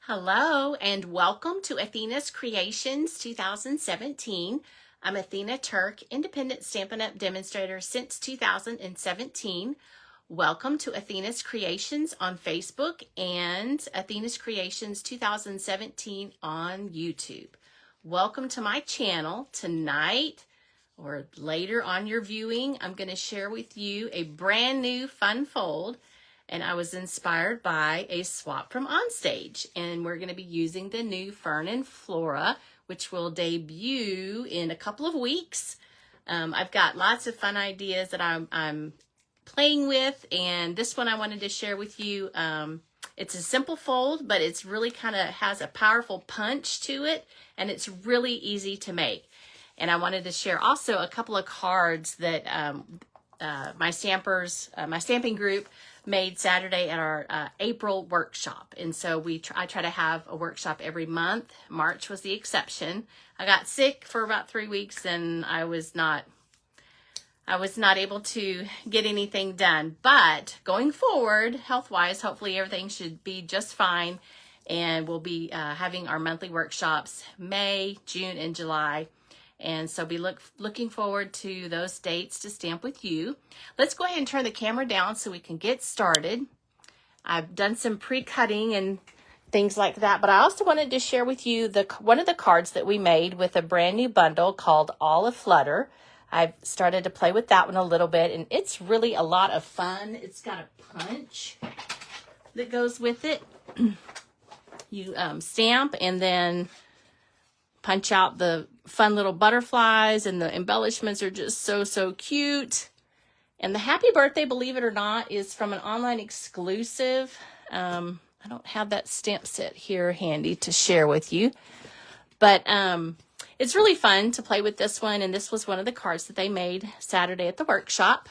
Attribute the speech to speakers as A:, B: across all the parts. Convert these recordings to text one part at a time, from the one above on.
A: Hello and welcome to Athena's Creations 2017. I'm Athena Turk, independent Stampin' Up! Demonstrator since 2017. Welcome to Athena's Creations on Facebook and Athena's Creations 2017 on YouTube. Welcome to my channel. Tonight or later on your viewing, I'm going to share with you a brand new fun fold. And I was inspired by a swap from Onstage. And we're going to be using the new Fern and Flora, which will debut in a couple of weeks. I've got lots of fun ideas that I'm playing with. And this one I wanted to share with you. It's a simple fold, but it's really kind of has a powerful punch to it. And it's really easy to make. And I wanted to share also a couple of cards that my stamping group made Saturday at our April workshop. And so I try to have a workshop every month. March was the exception. I got sick for about 3 weeks and I was not able to get anything done. But going forward, health-wise, hopefully everything should be just fine. And we'll be having our monthly workshops May, June, and July. And so be looking forward to those dates to stamp with you. Let's go ahead and turn the camera down so we can get started. I've done some pre-cutting and things like that, but I also wanted to share with you one of the cards that we made with a brand new bundle called All Aflutter. I've started to play with that one a little bit, and it's really a lot of fun. It's got a punch that goes with it. You stamp and then punch out the fun little butterflies, and the embellishments are just so cute. And the happy birthday, believe it or not, is from an online exclusive. I don't have that stamp set here handy to share with you, but it's really fun to play with this one. And this was one of the cards that they made Saturday at the workshop.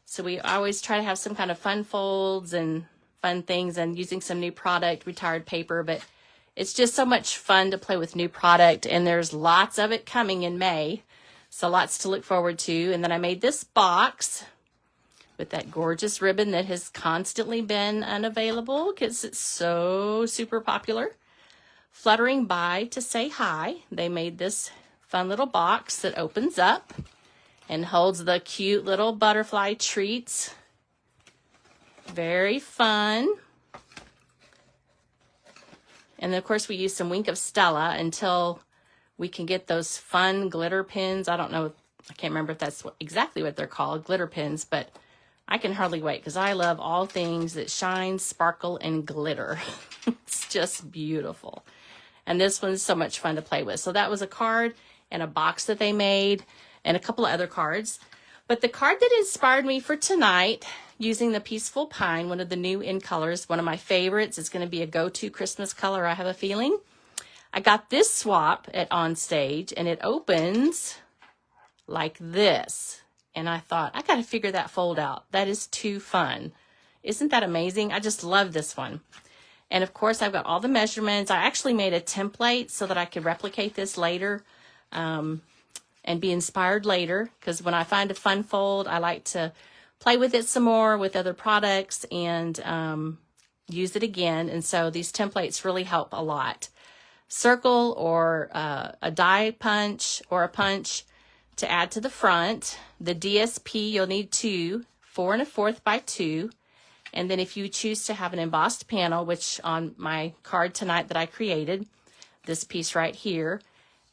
A: So we always try to have some kind of fun folds and fun things, and using some new product, retired paper, but it's just so much fun to play with new product, and there's lots of it coming in May, so lots to look forward to. And then I made this box with that gorgeous ribbon that has constantly been unavailable because it's so super popular. Fluttering by to say hi. They made this fun little box that opens up and holds the cute little butterfly treats. Very fun. And then, of course, we use some Wink of Stella until we can get those fun glitter pins. I don't know, I can't remember if that's exactly what they're called, glitter pins, but I can hardly wait because I love all things that shine, sparkle, and glitter. It's just beautiful. And this one's so much fun to play with. So that was a card and a box that they made and a couple of other cards. But the card that inspired me for tonight, using the Peaceful Pine, one of the new in colors, one of my favorites. It's going to be a go-to Christmas color, I have a feeling. I got this swap at Onstage, and it opens like this. And I thought, I got to figure that fold out. That is too fun. Isn't that amazing? I just love this one. And of course, I've got all the measurements. I actually made a template so that I could replicate this later. And be inspired later, because when I find a fun fold, I like to play with it some more with other products and use it again. And so these templates really help a lot. Circle or a die punch or a punch to add to the front. The DSP, you'll need 2, 4 1/4 by 2. And then if you choose to have an embossed panel, which on my card tonight that I created, this piece right here,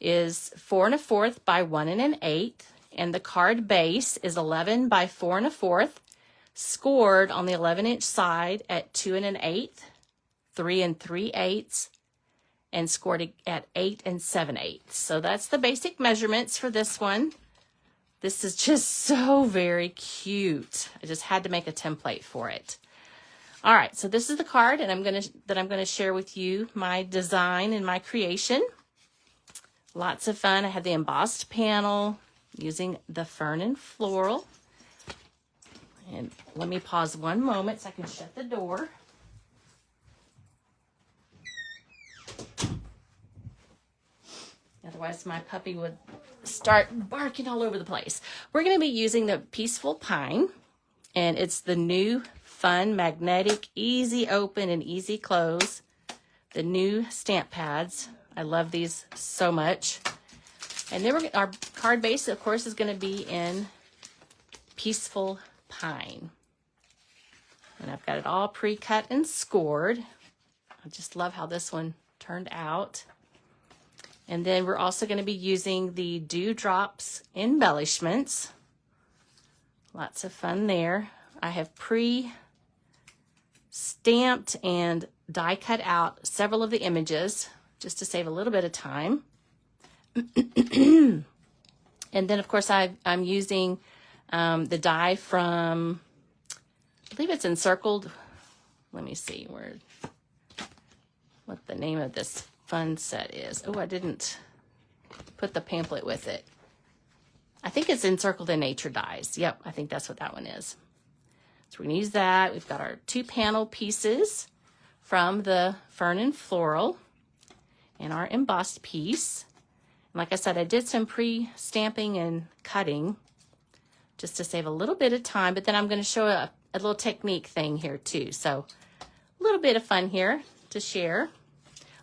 A: is 4 1/4 by 1 1/8, and the card base is 11 by 4 1/4, scored on the 11-inch side at 2 1/8, 3 3/8, and scored at 8 7/8. So that's the basic measurements for this one. This is just so very cute. I just had to make a template for it. All right, so this is the card, and I'm gonna share with you my design and my creation. Lots of fun. I have the embossed panel using the Fern and Floral. And let me pause one moment so I can shut the door. Otherwise, my puppy would start barking all over the place. We're going to be using the Peaceful Pine, and it's the new fun, magnetic, easy open and easy close the new stamp pads. I love these so much. And then our card base, of course, is going to be in Peaceful Pine. And I've got it all pre-cut and scored. I just love how this one turned out. And then we're also going to be using the Dewdrops embellishments. Lots of fun there. I have pre-stamped and die cut out several of the images just to save a little bit of time. And then, of course, I'm using the die from, I believe it's Encircled. Let me see what the name of this fun set is. Oh, I didn't put the pamphlet with it. I think it's Encircled in Nature dies. Yep, I think that's what that one is. So we're going to use that. We've got our 2 panel pieces from the Fern and Floral and our embossed piece. And like I said, I did some pre-stamping and cutting just to save a little bit of time, but then I'm going to show a little technique thing here too. So a little bit of fun here to share.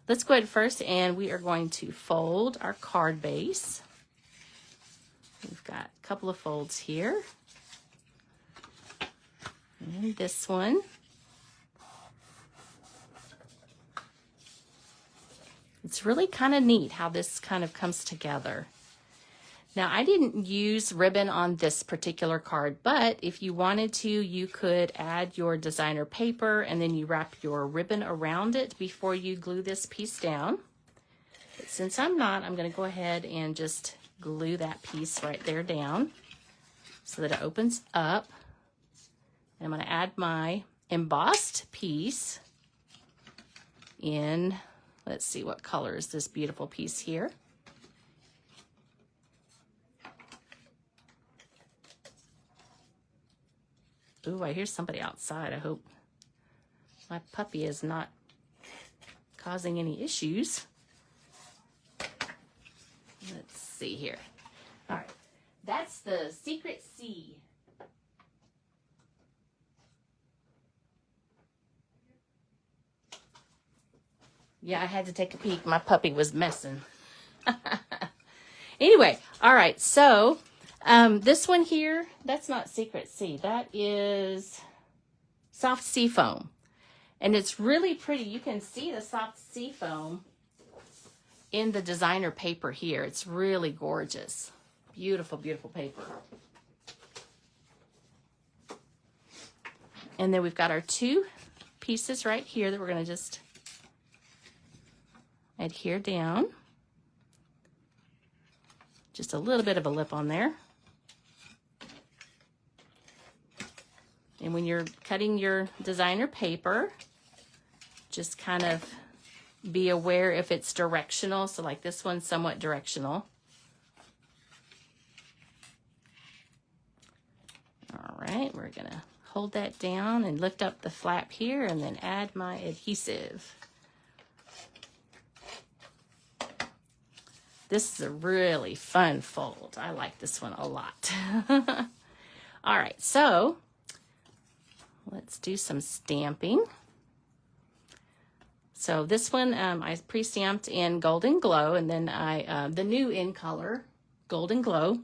A: Let's go ahead first, and we are going to fold our card base. We've got a couple of folds here. And this one. It's really kind of neat how this kind of comes together. Now, I didn't use ribbon on this particular card, but if you wanted to, you could add your designer paper and then you wrap your ribbon around it before you glue this piece down. But since I'm not, I'm going to go ahead and just glue that piece right there down so that it opens up. And I'm going to add my embossed piece in, let's see what color is this beautiful piece here. Ooh, I hear somebody outside. I hope my puppy is not causing any issues. Let's see here. All right, that's the Secret Sea. Yeah, I had to take a peek. My puppy was messing. Anyway, all right, so this one here, that's not Secret Sea. That is Soft Sea Foam. And it's really pretty. You can see the Soft Sea Foam in the designer paper here. It's really gorgeous. Beautiful, beautiful paper. And then we've got our 2 pieces right here that we're going to just adhere down. Just a little bit of a lip on there. And when you're cutting your designer paper, just kind of be aware if it's directional. So like this one's somewhat directional. All right, we're gonna hold that down and lift up the flap here and then add my adhesive. This is a really fun fold. I like this one a lot. All right, so let's do some stamping. So this one I pre-stamped in Golden Glow, and then the new in color, Golden Glow.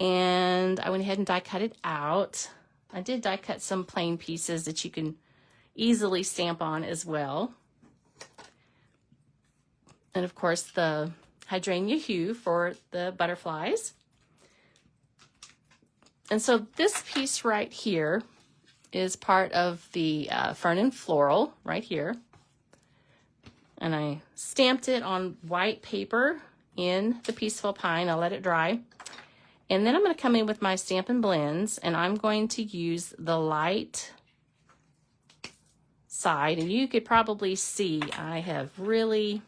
A: And I went ahead and die cut it out. I did die cut some plain pieces that you can easily stamp on as well. And of course the Hydrangea Hue for the butterflies. And so this piece right here is part of the Fern and Floral right here. And I stamped it on white paper in the Peaceful Pine. I'll let it dry. And then I'm going to come in with my Stampin' Blends, and I'm going to use the light side. And you could probably see I have really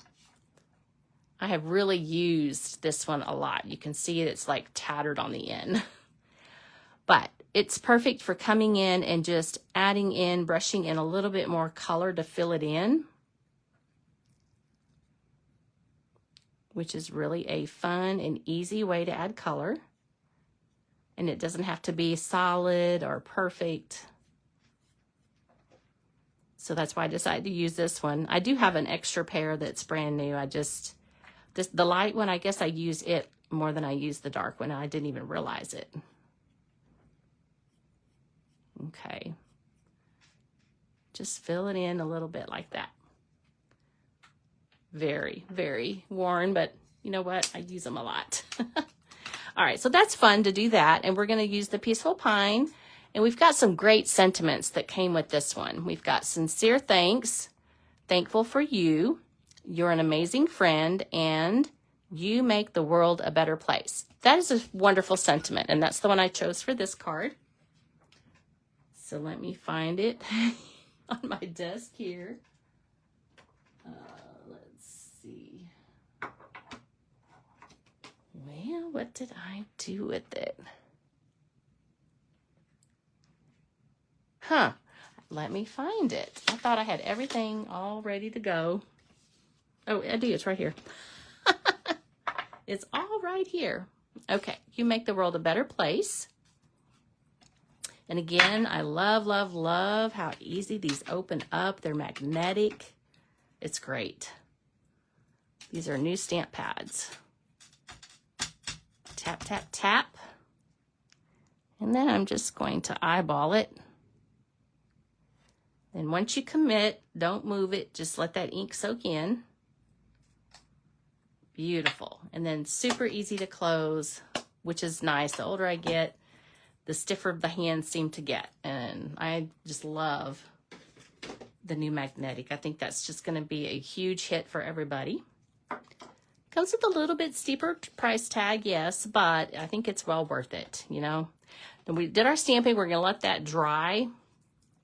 A: used this one a lot. You can see it's like tattered on the end. But it's perfect for coming in and just adding in, brushing in a little bit more color to fill it in, which is really a fun and easy way to add color. And it doesn't have to be solid or perfect. So that's why I decided to use this one. I do have an extra pair that's brand new. The light one, I guess I use it more than I use the dark one. I didn't even realize it. Okay. Just fill it in a little bit like that. Very, very worn, but you know what? I use them a lot. All right, so that's fun to do that. And we're going to use the Peaceful Pine. And we've got some great sentiments that came with this one. We've got sincere thanks, thankful for you, you're an amazing friend, and you make the world a better place. That is a wonderful sentiment, and that's the one I chose for this card. So let me find it on my desk here. Let's see. Well, what did I do with it? Huh. Let me find it. I thought I had everything all ready to go. Oh, I do. It's right here. It's all right here. Okay. You make the world a better place. And again, I love, love, love how easy these open up. They're magnetic. It's great. These are new stamp pads. Tap, tap, tap. And then I'm just going to eyeball it. And once you commit, don't move it. Just let that ink soak in. Beautiful. And then super easy to close, which is nice. The older I get, the stiffer the hands seem to get. And I just love the new magnetic. I think that's just going to be a huge hit for everybody. Comes with a little bit steeper price tag, yes, but I think it's well worth it, you know. And we did our stamping. We're going to let that dry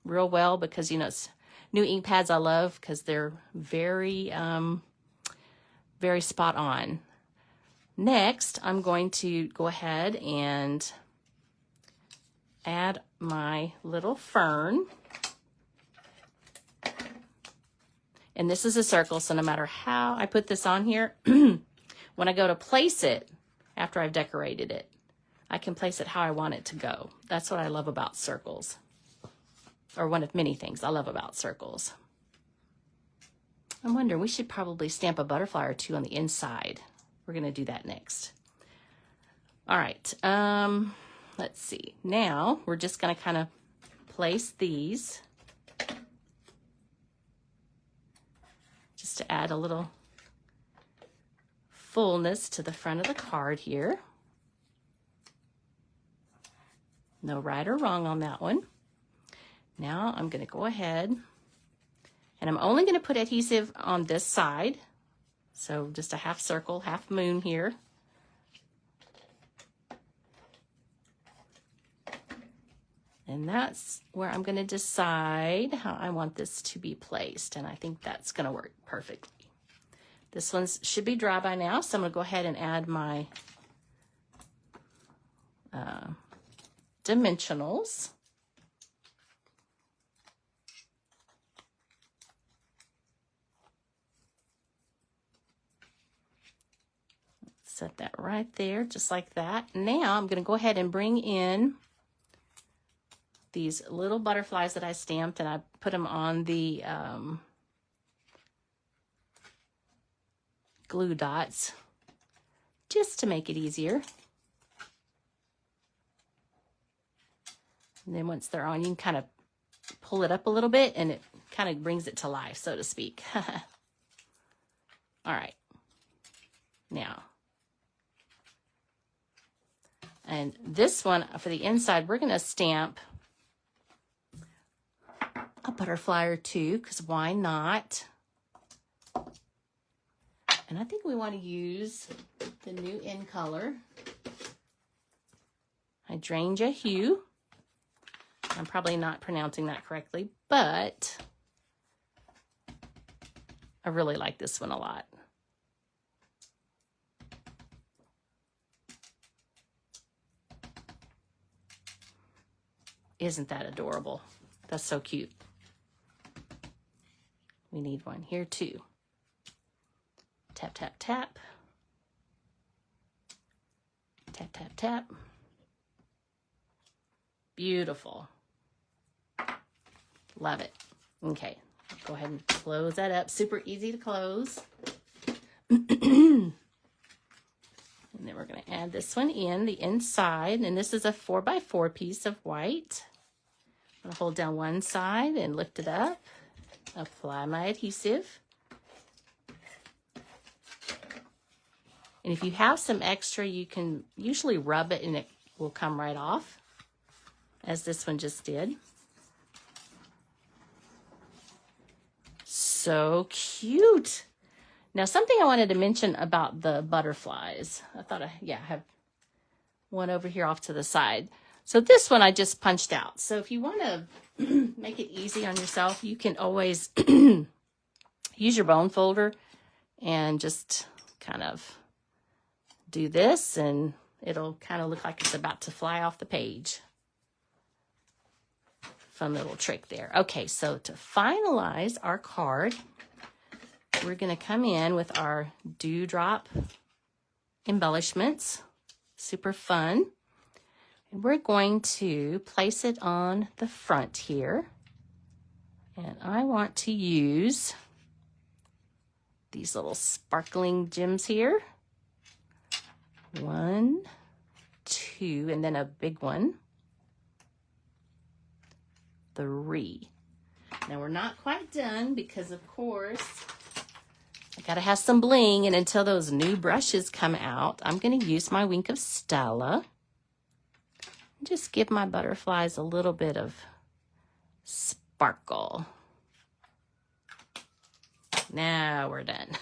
A: real well because, you know, it's new ink pads I love because they're very, very spot on. Next, I'm going to go ahead and add my little fern. And this is a circle, so no matter how I put this on here, when I go to place it after I've decorated it, I can place it how I want it to go. That's what I love about circles. Or one of many things I love about circles. I'm wondering, we should probably stamp a butterfly or two on the inside. We're going to do that next. All right. Let's see. Now, we're just going to kind of place these. Just to add a little fullness to the front of the card here. No right or wrong on that one. Now I'm going to go ahead and I'm only going to put adhesive on this side. So just a half circle, half moon here. And that's where I'm going to decide how I want this to be placed. And I think that's going to work perfectly. This one should be dry by now. So I'm going to go ahead and add my dimensionals. Set that right there, just like that. Now I'm going to go ahead and bring in these little butterflies that I stamped, and I put them on the glue dots just to make it easier. And then once they're on, you can kind of pull it up a little bit and it kind of brings it to life, so to speak. All right. Now, and this one for the inside, we're going to stamp a butterfly or two, because why not? And I think we want to use the new in color, Hydrangea Hue. I'm probably not pronouncing that correctly, but I really like this one a lot. Isn't that adorable? That's so cute. We need one here too. Tap, tap, tap. Tap, tap, tap. Beautiful. Love it. Okay, Go ahead and close that up. Super easy to close. And then we're going to add this one in the inside. And this is a 4x4 piece of white. I'm going to hold down one side and lift it up. Apply my adhesive. And if you have some extra, you can usually rub it and it will come right off, as this one just did. So cute. Now, something I wanted to mention about the butterflies. I thought I have one over here off to the side. So this one I just punched out. So if you want to make it easy on yourself, you can always use your bone folder and just kind of do this, and it'll kind of look like it's about to fly off the page. Fun little trick there. Okay, so to finalize our card, we're going to come in with our dewdrop embellishments. Super fun. And we're going to place it on the front here. And I want to use these little sparkling gems here. 1, 2, and then a big one. 3. Now we're not quite done because, of course, I gotta have some bling, and until those new brushes come out, I'm gonna use my Wink of Stella. Just give my butterflies a little bit of sparkle. Now we're done.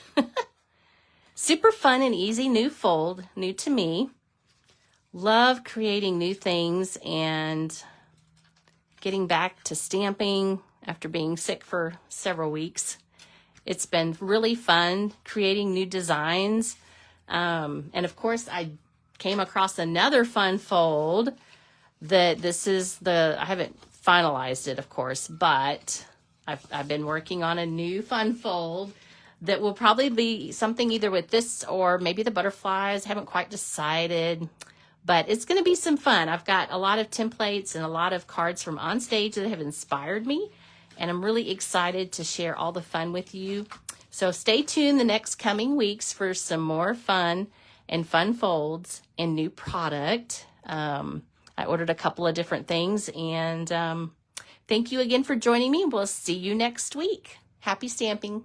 A: Super fun and easy new fold, new to me. Love creating new things and getting back to stamping after being sick for several weeks. It's been really fun creating new designs. And of course, I came across another fun fold that I haven't finalized it, of course, but I've been working on a new fun fold that will probably be something either with this or maybe the butterflies. Haven't quite decided, but it's going to be some fun. I've got a lot of templates and a lot of cards from on stage that have inspired me, and I'm really excited to share all the fun with you. So stay tuned the next coming weeks for some more fun and fun folds and new product. I ordered a couple of different things, and thank you again for joining me. We'll see you next week. Happy stamping.